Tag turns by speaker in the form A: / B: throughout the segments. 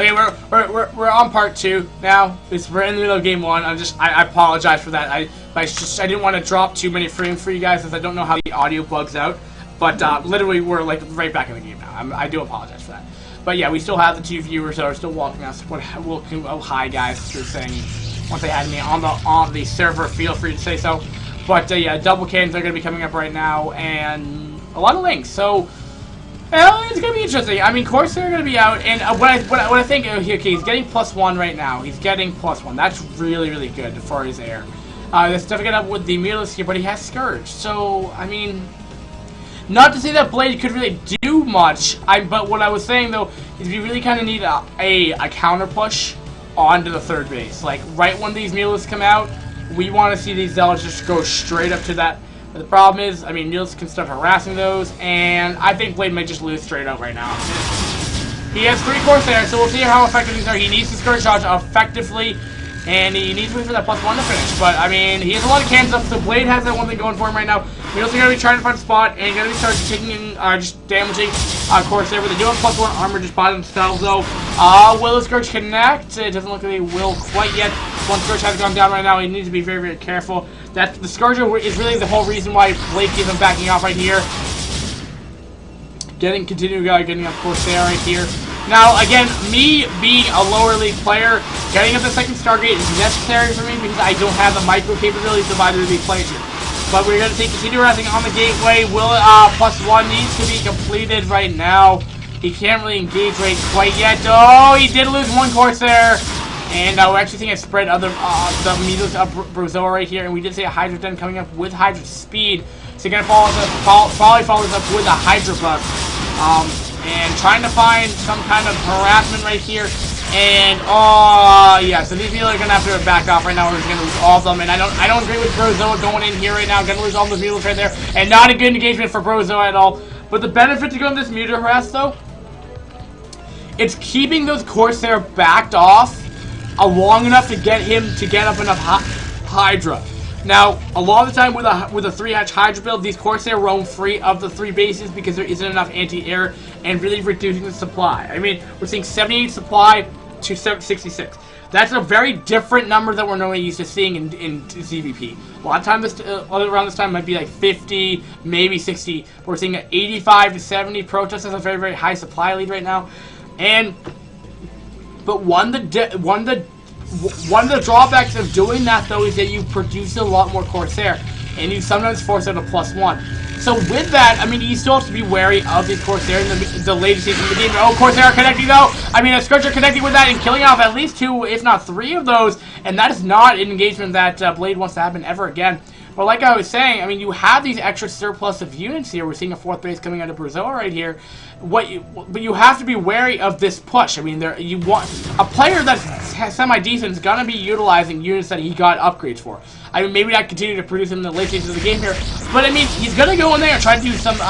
A: Okay, we're on part 2 now. We're in the middle of game 1. I apologize for that. I didn't want to drop too many frames for you guys, as I don't know how the audio bugs out. But literally, we're like right back in the game now. I do apologize for that. But yeah, we still have the 2 viewers that are still walking us. Oh, hi guys, they're saying once they had me on the server, feel free to say so. But yeah, double cans are going to be coming up right now, and a lot of links. So. Well, it's going to be interesting. I mean, Corsair are going to be out, and what I think, okay, he's getting +1 right now. He's getting +1. That's really, really good for his air. That's definitely up with the Mutalisk here, but he has Scourge. So, I mean, not to say that Blade could really do much, but what I was saying, though, is we really kind of need a counter push onto the third base. Like, right when these Mutalisks come out, we want to see these Zealots just go straight up to that. But the problem is, I mean, Niels can start harassing those, and I think Blade might just lose straight up right now. He has 3 Corsair, so we'll see how effective these are. He needs to Scourge dodge effectively, and he needs to wait for that +1 to finish. But, I mean, he has a lot of cans up, so Blade has that one thing going for him right now. Niels are going to be trying to find a spot, and going to be starting taking in, just damaging Corsair, but they do have +1 armor just by themselves, though. Will the Scourge connect? It doesn't look like he will quite yet. One Scourge has gone down right now. He needs to be very, very careful. The Scourge is really the whole reason why Blade keeps him backing off right here. Getting up Corsair right here. Now, again, me being a lower league player, getting up the second Stargate is necessary for me because I don't have the micro capabilities of either of these players here. But we're going to continue harassing on the gateway. Will +1 needs to be completed right now. He can't really engage right quite yet. Oh, he did lose 1 Corsair. And we're actually seeing a spread of the Mutalisk of Brozoa right here. And we did see a Hydra Den coming up with Hydra Speed. So you're going to probably follow this up with a Hydra Bug. And trying to find some kind of harassment right here. And, oh, yeah, so these people are going to have to back off right now. We're going to lose all of them. And I don't agree with Brozoa going in here right now. Going to lose all the Mutalisk right there. And not a good engagement for Brozoa at all. But the benefit to going this Muta harass, though, it's keeping those Corsair backed off long enough to get him to get up enough Hydra. Now, a lot of the time with a 3-hatch Hydra build, these Corsair roam free of the 3 bases because there isn't enough anti-air and really reducing the supply. I mean, we're seeing 78 supply to 66. That's a very different number that we're normally used to seeing in CVP. A lot of times, around this time, might be like 50, maybe 60. But we're seeing 85 to 70. Protest has a very, very high supply lead right now. But one of the drawbacks of doing that, though, is that you produce a lot more Corsair, and you sometimes force out a +1. So with that, I mean, you still have to be wary of these Corsair in the later stages of the game. Oh, Corsair connecting, though! I mean, a Scourge connecting with that and killing off at least 2, if not 3 of those, and that is not an engagement that Blade wants to happen ever again. But like I was saying, I mean, you have these extra surplus of units here. We're seeing a 4th base coming out of Brozoa right here. But you have to be wary of this push. I mean, you want a player that's semi-decent is gonna be utilizing units that he got upgrades for. I mean, maybe not continue to produce in the late stages of the game here, but I mean, he's gonna go in there and try to do some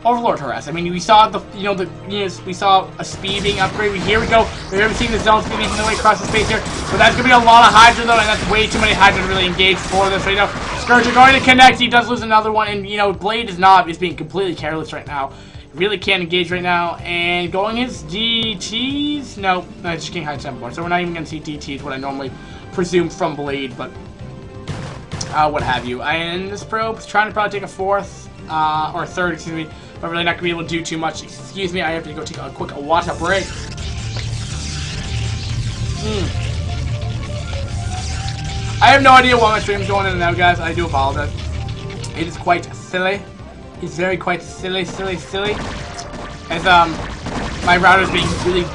A: Overlord harass. I mean, we saw we saw a speed being upgraded. Here we go. We're gonna be seeing the zones making their way across the space here, but that's gonna be a lot of Hydra though, and that's way too many Hydra to really engage for this right now. Scourge going to connect. He does lose another one, and Blade is being completely careless right now. Really can't engage right now, and going his DTs. No, just getting high tempo. So we're not even gonna see DTs, what I normally presume from Blade, but what have you. And this probe's trying to probably take a 4th or 3rd, excuse me. But really not going to be able to do too much. Excuse me, I have to go take a quick water break. I have no idea why my stream's going in and out, guys. I do apologize. It is quite silly. It's very quite silly. As my router's being really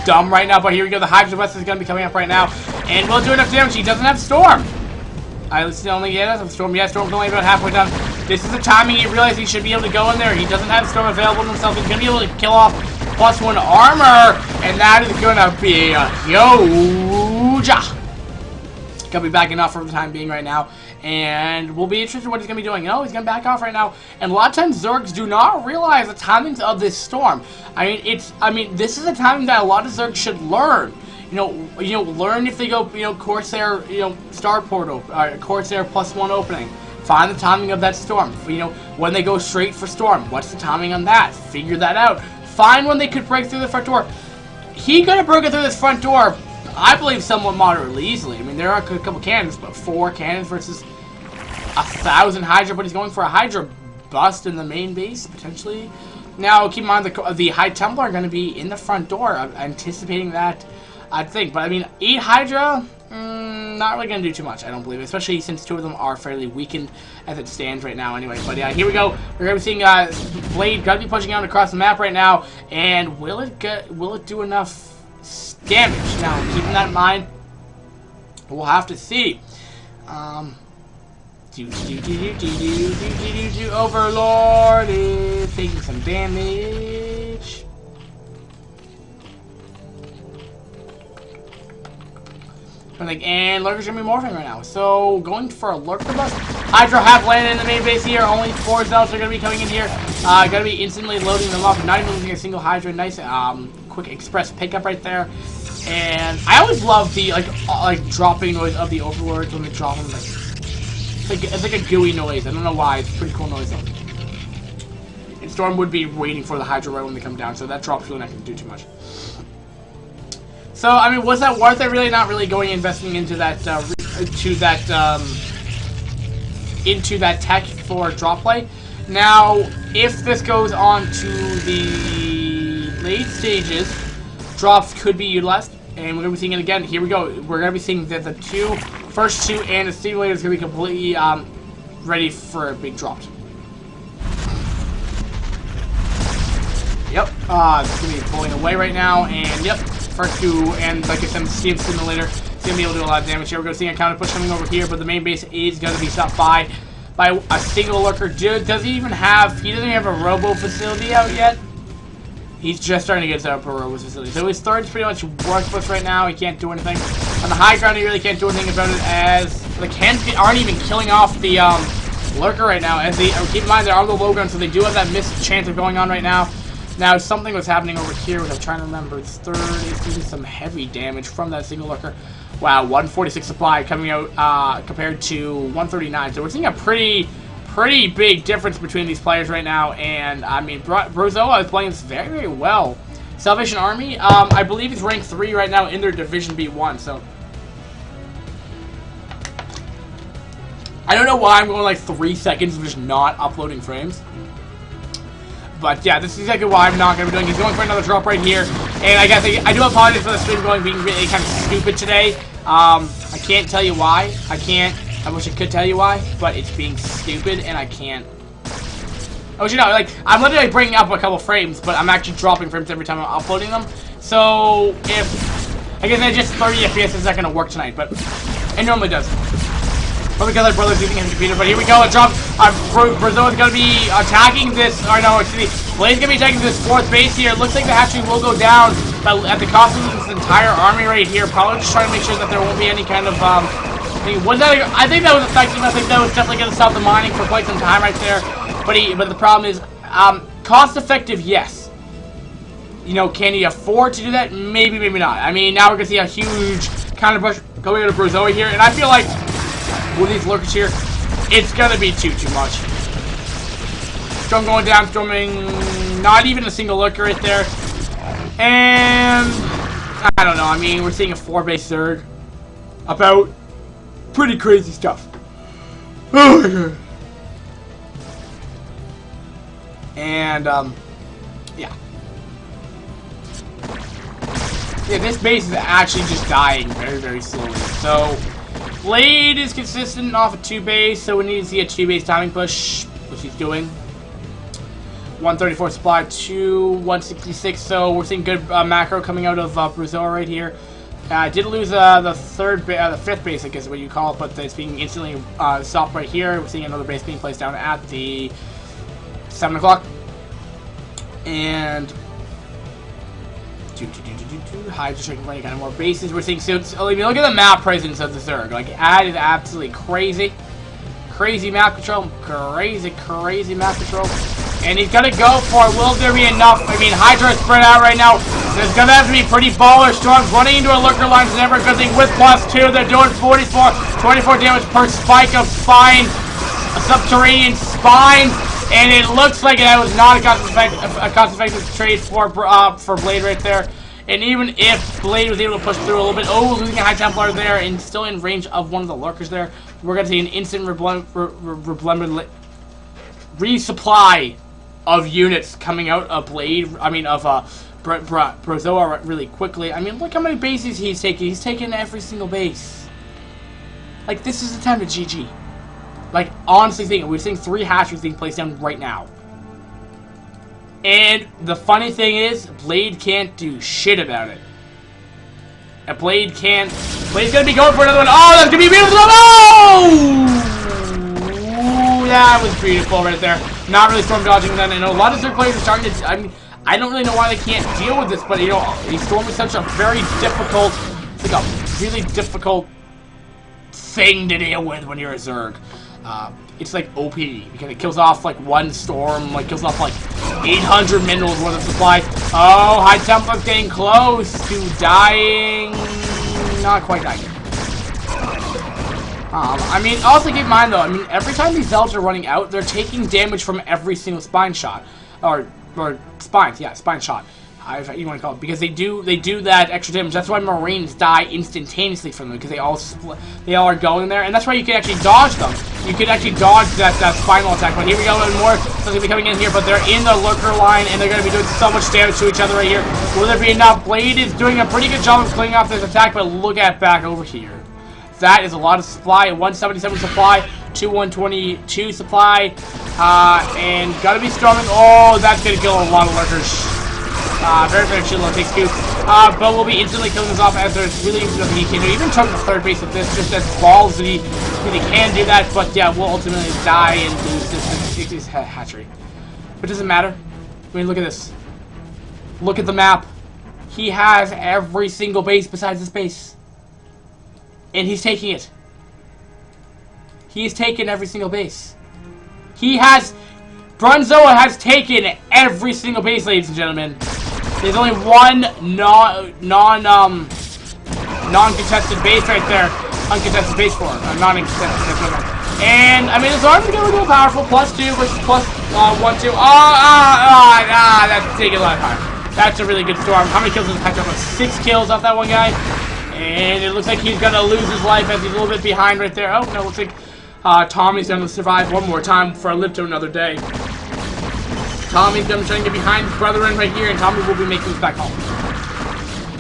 A: dumb right now. But here we go. The Hydra West is going to be coming up right now. And we'll do enough damage. He doesn't have Storm. Let's only get us a Storm. Yeah, Storm's only about halfway done. This is the timing he realized he should be able to go in there. He doesn't have Storm available to himself. He's going to be able to kill off +1 armor. And that is going to be a huge. Going to be backing off for the time being right now. And we'll be interested in what he's going to be doing. He's going to back off right now. And a lot of times Zergs do not realize the timings of this Storm. I mean, this is a timing that a lot of Zergs should learn. Learn if they go, Corsair, Starport, Corsair +1 opening. Find the timing of that Storm. When they go straight for Storm, what's the timing on that? Figure that out. Fine when they could break through the front door. He could have broken through this front door, I believe, somewhat moderately easily. I mean, there are a couple cannons, but 4 cannons versus 1,000 Hydra, but he's going for a Hydra bust in the main base, potentially. Now, keep in mind, the High Templar are going to be in the front door. I'm anticipating that, I think. But, I mean, 8 Hydra, not really going to do too much, I don't believe, especially since 2 of them are fairly weakened as it stands right now anyway. But, yeah, here we go. We're going to be seeing Blade going to be pushing out across the map right now. And will it do enough damage? Now, keeping that in mind, we'll have to see. Overlord is taking some damage. And Lurker's gonna be morphing right now. So going for a Lurker bust. Hydra have landed in the main base here. Only 4 Zealots are gonna be coming in here. Gonna be instantly loading them up. Not even losing a single Hydra. Nice quick express pickup right there. And I always love the like dropping noise of the Overlords when they drop them. It's like a gooey noise. I don't know why. It's a pretty cool noise though. And Storm would be waiting for the Hydra right when they come down, so that drop's really not going to do too much. So I mean, was that worth it? Really, not really going investing into that into that tech for drop play. Now, if this goes on to the late stages, drops could be utilized, and we're going to be seeing it again. Here we go. We're going to be seeing that the first two and the stimulator is going to be completely ready for a big drop. Yep, it's going to be pulling away right now, and yep, first 2, and like I said, the steam stimulator is going to be able to do a lot of damage here. We're going to see a counter push coming over here, but the main base is going to be stopped by a single Lurker. Does he doesn't even have a robo facility out yet? He's just starting to get set up for a robo facility. So his third's pretty much worthless right now. He can't do anything. On the high ground, he really can't do anything about it, as the cannons aren't even killing off the Lurker right now. As they keep in mind, they're on the low ground, so they do have that missed chance of going on right now. Now, something was happening over here, which I'm trying to remember. Its third is doing some heavy damage from that single Lurker. Wow, 146 supply coming out compared to 139. So we're seeing a pretty big difference between these players right now. And, I mean, Brozoa is playing this very, very well. Salvation Army, I believe it's ranked 3 right now in their Division B1, so I don't know why I'm going like 3 seconds of just not uploading frames. But yeah, this is exactly why I'm not going to be doing. He's going for another drop right here. And I guess I do apologize for the stream being really kind of stupid today. I can't tell you why. I wish I could tell you why, but it's being stupid and I can't. I wish you know, like, I'm literally bringing up a couple frames, but I'm actually dropping frames every time I'm uploading them. So, I guess just 30 FPS is not going to work tonight, but it normally does. But because our brother's using his computer, but here we go, a drop. Brazil is going to be attacking this, or no, excuse me, Blade's going to be attacking this 4th base here. It looks like the hatchery will go down, but at the cost of this entire army right here. Probably just trying to make sure that there won't be any kind of, I think that was effective. I think that was definitely going to stop the mining for quite some time right there. But the problem is, cost effective, yes. You know, can he afford to do that? Maybe, maybe not. I mean, now we're going to see a huge counter push going out of Brozoa here, and I feel like with these Lurkers here, it's going to be too much. Storm going down, storming not even a single Lurker right there. And I don't know, I mean, we're seeing a 4-base third. About pretty crazy stuff. Oh my god. And, yeah. Yeah, this base is actually just dying very, very slowly. So, Blade is consistent off a 2-base, so we need to see a 2-base timing push, which he's doing. 134 supply to 166, so we're seeing good macro coming out of Brozoa right here. Did lose the 5th base, I guess is what you call it, but it's being instantly stopped right here. We're seeing another base being placed down at the 7 o'clock. And Hive just trying to find kind of more bases. We're seeing, so I mean, look at the map presence of the Zerg. Like, that is absolutely crazy. Crazy map control. Crazy map control. And he's gonna go for it. Will there be enough? I mean, Hydra is spread out right now. There's gonna have to be pretty baller Storms running into a Lurker line is never a good thing. With +2, they're doing 24 damage per spike of spine. A subterranean spine. And it looks like that was not a cost-effective trade for Blade right there. And even if Blade was able to push through a little bit, losing a High Templar there and still in range of one of the lurkers there, we're going to see an instant resupply of units coming out of Brozoa really quickly. I mean, look how many bases he's taking. He's taking every single base. Like, this is the time to GG. Like, honestly we're seeing 3 hatcheries being placed down right now. And the funny thing is, Blade can't do shit about it. And Blade's gonna be going for another one. Oh, that's gonna be beautiful! Oh! That was beautiful right there. Not really storm dodging that. I know a lot of Zerg players are starting to, I mean, I don't really know why they can't deal with this, but you know, Storm is such a very difficult, it's like a really difficult thing to deal with when you're a Zerg. It's like OP because it kills off like one storm, like kills off like 800 minerals worth of supply. Oh, High Templar's getting close to dying. Not quite dying. I mean, also keep in mind though, I mean, every time these elves are running out, they're taking damage from every single spine shot. Or spines, yeah, spine shot. However you want to call it, because they do that extra damage. That's why Marines die instantaneously from them, because they all are going there, and that's why you can actually dodge them. You can actually dodge that spinal attack. But here we go, and more stuff's gonna be coming in here, but they're in the lurker line, and they're gonna be doing so much damage to each other right here. Will there be enough? Blade is doing a pretty good job of cleaning off this attack, but look at back over here. That is a lot of supply. 177 supply, 122 supply, and gotta be storming. Oh, that's gonna kill a lot of lurkers. Very chill on takes 2. But we'll be instantly killing this off as there's really nothing he can do. Even choking the third base with this, just as ballsy he can do that. But yeah, we'll ultimately die and lose this hatchery. But it doesn't matter. I mean, look at this. Look at the map. He has every single base besides this base. And he's taking it. He's taken every single base. Brozoa has taken every single base, ladies and gentlemen. There's only one non-contested base right there. Uncontested base for him. Non-contested. And, I mean, this arm's gonna be a little powerful. +2 versus +1, 2. That's taking a lot of time. That's a really good storm. How many kills does it catch up with? 6 kills off that one guy. And it looks like he's gonna lose his life as he's a little bit behind right there. Oh, no, looks like Tommy's gonna survive one more time before I live to another day. Tommy's gonna try and get behind his brethren right here, and Tommy will be making this back home.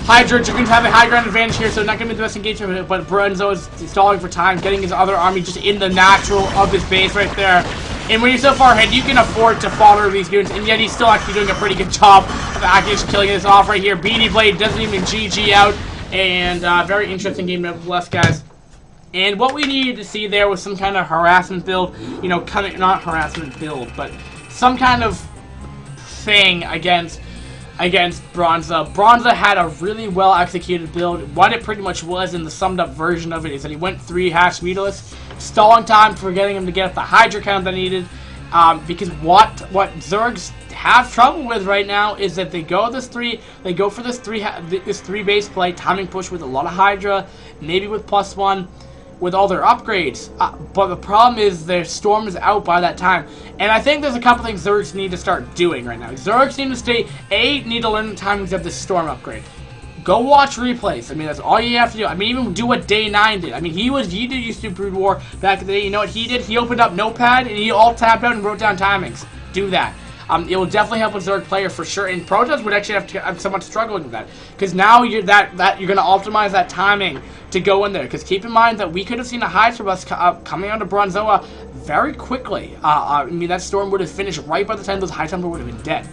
A: Hydra, Dragoons have a high ground advantage here, so not gonna be the best engagement, but Brozoa is stalling for time, getting his other army just in the natural of his base right there. And when you're so far ahead, you can afford to follow these goons, and yet he's still actually doing a pretty good job of actually killing this off right here. Beanie Blade doesn't even GG out, and very interesting game nevertheless, guys. And what we needed to see there was some kind of harassment build, you know, not harassment build, but some kind of thing against Brozoa. Brozoa had a really well executed build. What it pretty much was, in the summed up version of it, is that he went 3 hash meterless, stalling time for getting him to get up the Hydra count that needed. Because what Zergs have trouble with right now is that they go for this three base play, timing push with a lot of Hydra, maybe with +1. With all their upgrades, but the problem is their storm is out by that time, and I think there's a couple things Zergs need to start doing right now. Zergs need to learn the timings of this storm upgrade. Go watch replays. I mean, that's all you have to do. I mean, even do what Day 9 did. I mean, he did used to do Brood War back in the day. You know what he did? He opened up Notepad and he all tapped out and wrote down timings. Do that. It will definitely help a Zerg player for sure, and Protoss would actually have somewhat struggling with that, because now you're going to optimize that timing to go in there. Because keep in mind that we could have seen a Hydra bus coming onto Brozoa very quickly. I mean, that storm would have finished right by the time those High Templar would have been dead,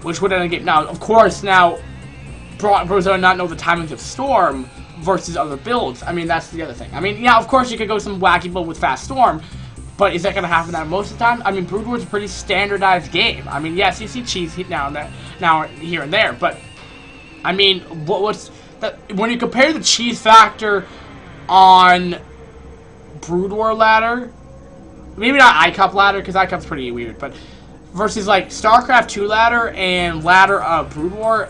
A: which would have ended. Now, of course, Brozoa not know the timings of storm versus other builds. I mean, that's the other thing. I mean, yeah, of course you could go some wacky build with fast storm. But is that going to happen that most of the time? I mean, Brood War is a pretty standardized game. I mean, yes, you see cheese hit now here and there, but I mean, when you compare the cheese factor on Brood War ladder, maybe not iCup ladder, because iCup's pretty weird, but versus like StarCraft 2 ladder and ladder of Brood War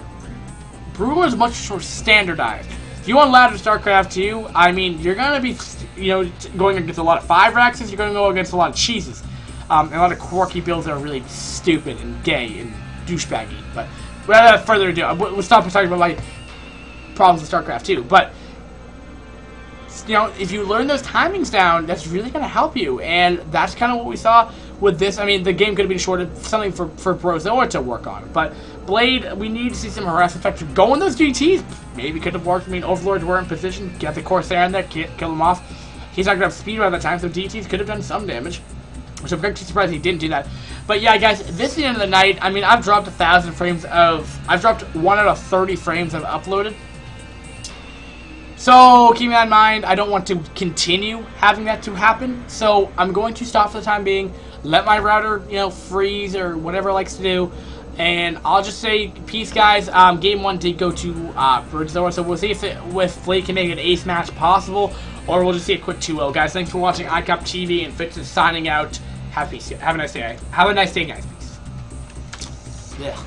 A: is much more standardized. If you want ladder StarCraft 2, I mean, you're going to be, going against a lot of 5 Rexes, you're going to go against a lot of cheeses. and a lot of quirky builds that are really stupid and gay and douchebaggy. But without further ado, we'll stop talking about my problems with StarCraft 2. But you know, if you learn those timings down, that's really going to help you, and that's kind of what we saw with this. I mean, the game could have been shorted, something for Brozoa to work on, but Blade, we need to see some harassment factor. Go on those GTs, maybe could have worked. I mean, Overlords were in position, get the Corsair in there, kill him off. He's not going to have speed by that time, so DTs could have done some damage, which I'm actually surprised he didn't do that. But yeah, guys, this is the end of the night. I mean, I've dropped 1,000 frames I've dropped 1 out of 30 frames I've uploaded. So, keeping that in mind, I don't want to continue having that to happen, so I'm going to stop for the time being, let my router, you know, freeze or whatever it likes to do, and I'll just say peace, guys. Game 1 did go to Brozoa, so we'll see if Blade can make an ace match possible, or we'll just see a quick 2-0. Guys, thanks for watching iCop TV, and Fitz is signing out. Have a nice day. Have a nice day, guys. Peace. Yeah.